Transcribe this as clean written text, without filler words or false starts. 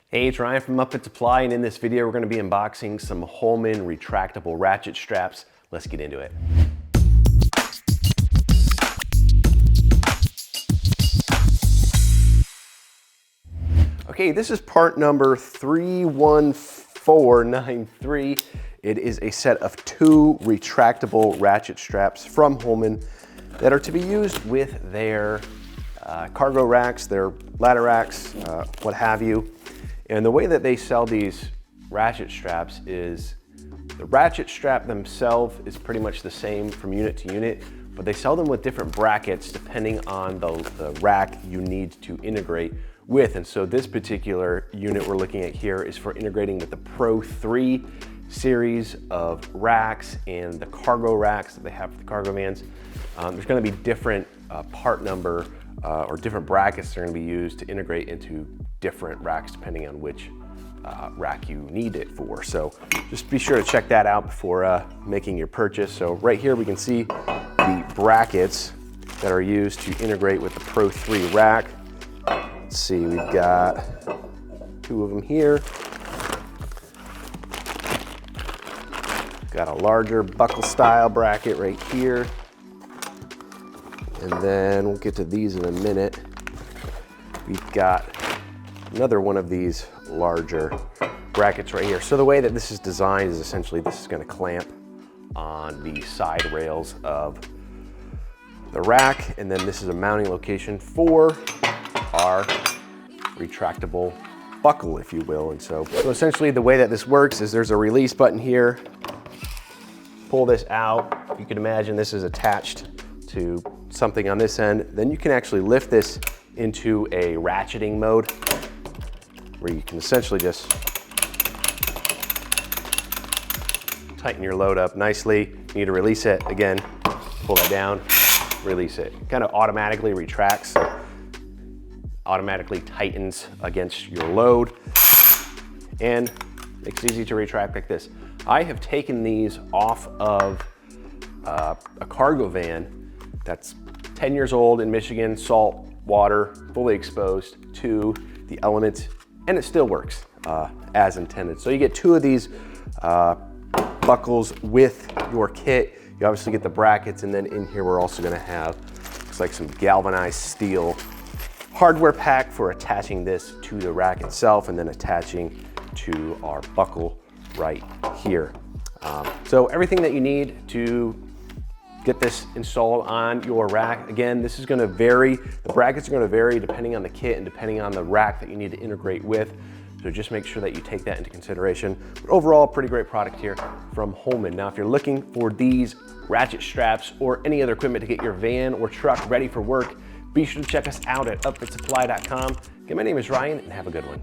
Hey, it's Ryan from Upfit Supply, and in this video we're going to be unboxing some Holman retractable ratchet straps. Let's get into it. Okay, this is part number 31493. It is a set of 2 retractable ratchet straps from Holman that are to be used with their cargo racks, their ladder racks, what have you. And the way that they sell these ratchet straps is the ratchet strap themselves is pretty much the same from unit to unit, but they sell them with different brackets depending on the rack you need to integrate with. And so this particular unit we're looking at here is for integrating with the Pro 3 series of racks and the cargo racks that they have for the cargo vans. There's going to be different part number or different brackets that are going to be used to integrate into different racks depending on which rack you need it for. So just be sure to check that out before making your purchase. So right here we can see the brackets that are used to integrate with the Pro 3 rack. Let's see, we've got 2 of them here. Got a larger buckle style bracket right here. And then we'll get to these in a minute. We've got another one of these larger brackets right here. So the way that this is designed is essentially this is going to clamp on the side rails of the rack, and then this is a mounting location for our retractable buckle, if you will. And so essentially the way that this works is there's a release button here. Pull this out. You can imagine this is attached to something on this end. Then you can actually lift this into a ratcheting mode where you can essentially just tighten your load up nicely. You need to release it. Again, pull that down, release it. Kind of automatically retracts, so automatically tightens against your load and makes it easy to retract like this. I have taken these off of a cargo van that's 10 years old in Michigan, salt, water, fully exposed to the elements, and it still works as intended. So you get 2 of these buckles with your kit. You obviously get the brackets, and then in here we're also gonna have, looks like some galvanized steel hardware pack for attaching this to the rack itself and then attaching to our buckle right here. So everything that you need to get this installed on your rack. Again, this is going to vary. The brackets are going to vary depending on the kit and depending on the rack that you need to integrate with. So just make sure that you take that into consideration. But overall, pretty great product here from Holman. Now, if you're looking for these ratchet straps or any other equipment to get your van or truck ready for work, be sure to check us out at upfitsupply.com. Again, my name is Ryan, and have a good one.